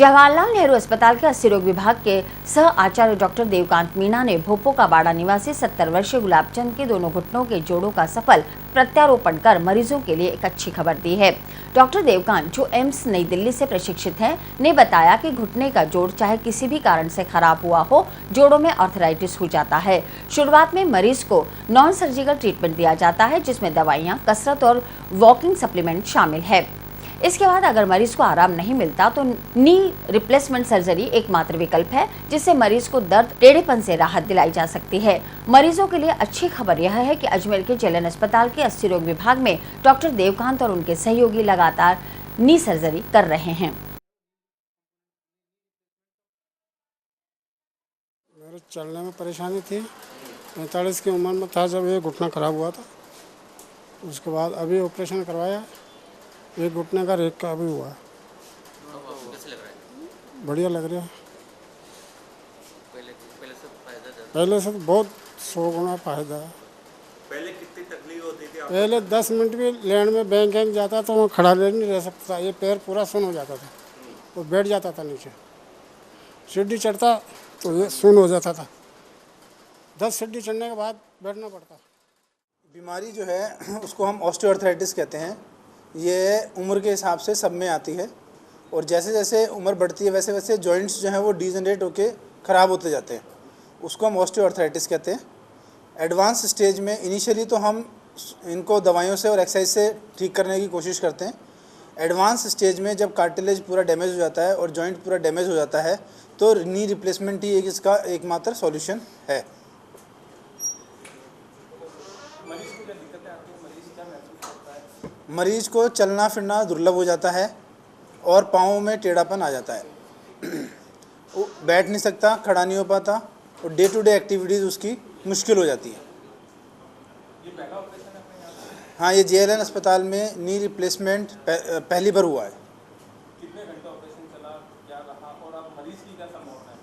जवाहरलाल नेहरू अस्पताल के अस्सी रोग विभाग के सह आचार्य डॉक्टर देवकांत मीणा ने भोपो का बाड़ा निवासी 70 वर्षीय गुलाबचंद के दोनों घुटनों के जोड़ों का सफल प्रत्यारोपण कर मरीजों के लिए एक अच्छी खबर दी है। डॉक्टर देवकांत, जो एम्स नई दिल्ली से प्रशिक्षित हैं, ने बताया कि घुटने का जोड़ चाहे किसी भी कारण से खराब हुआ हो, जोड़ों में आर्थराइटिस हो जाता है। शुरुआत में मरीज को नॉन सर्जिकल ट्रीटमेंट दिया जाता है, जिसमें दवाइयाँ, कसरत और वॉकिंग सप्लीमेंट शामिल है। इसके बाद अगर मरीज को आराम नहीं मिलता तो नी रिप्लेसमेंट सर्जरी एकमात्र विकल्प है, जिससे मरीज को दर्द टेढ़ेपन से राहत दिलाई जा सकती है। मरीजों के लिए अच्छी खबर यह है कि अजमेर के जेएलएन अस्पताल के अस्सी रोग विभाग में डॉक्टर देवकांत और उनके सहयोगी लगातार नी सर्जरी कर रहे हैं। मेरे चलने में परेशानी थी, 45 की उम्र में था जब ये घुटना खराब हुआ था। उसके बाद अभी ऑपरेशन करवाया, एक घुटने का रेक का अभी हुआ है। कैसे लग रहा है? बढ़िया लग रहा है। पहले पहले से फायदा ज़्यादा? से तो बहुत 100 गुना फायदा है। पहले कितनी तकलीफ होती थी आपको? पहले 10 मिनट भी लैंड में बैंक जाता तो वहाँ खड़ा नहीं रह सकता, ये पैर पूरा सुन हो जाता था, वो बैठ जाता था नीचे। सीढ़ी चढ़ता तो ये सुन हो जाता था, 10 सीढ़ी चढ़ने के बाद बैठना पड़ता। बीमारी जो है उसको हम ऑस्टियोआर्थराइटिस कहते हैं। ये उम्र के हिसाब से सब में आती है और जैसे जैसे उम्र बढ़ती है वैसे वैसे जॉइंट्स जो हैं वो डिजनरेट होके ख़राब होते जाते हैं, उसको हम ऑस्टियोआर्थराइटिस कहते हैं। एडवांस स्टेज में इनिशियली तो हम इनको दवाइयों से और एक्सरसाइज से ठीक करने की कोशिश करते हैं। एडवांस स्टेज में जब कार्टिलेज पूरा डैमेज हो जाता है और जॉइंट पूरा डैमेज हो जाता है तो नी रिप्लेसमेंट ही इसका एकमात्र सॉल्यूशन है। मरीज को चलना फिरना दुर्लभ हो जाता है और पाँव में टेढ़ापन आ जाता है, वो बैठ नहीं सकता, खड़ा नहीं हो पाता और डे टू डे एक्टिविटीज़ उसकी मुश्किल हो जाती है। हाँ, ये जेएलएन अस्पताल में नी रिप्लेसमेंट पहली बार हुआ है। कितने घंटे ऑपरेशन चला, क्या रहा और अब मरीज की क्या संभावना है?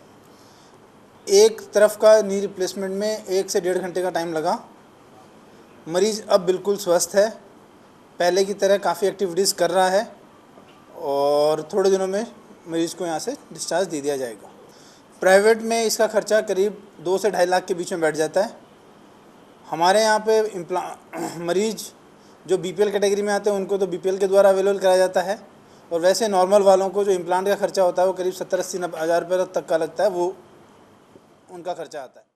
एक तरफ का नी रिप्लेसमेंट में 1 से 1.5 घंटे का टाइम लगा। मरीज अब बिल्कुल स्वस्थ है, पहले की तरह काफ़ी एक्टिविटीज़ कर रहा है और थोड़े दिनों में मरीज़ को यहाँ से डिस्चार्ज दे दिया जाएगा। प्राइवेट में इसका खर्चा करीब 2 से 2.5 लाख के बीच में बैठ जाता है। हमारे यहाँ पे मरीज़ जो बीपीएल कैटेगरी में आते हैं उनको तो बीपीएल के द्वारा अवेलेबल कराया जाता है और वैसे नॉर्मल वालों को जो इम्प्लांट का खर्चा होता है वो करीब 70-80 हज़ार रुपये तक का लगता है, वो उनका खर्चा आता है।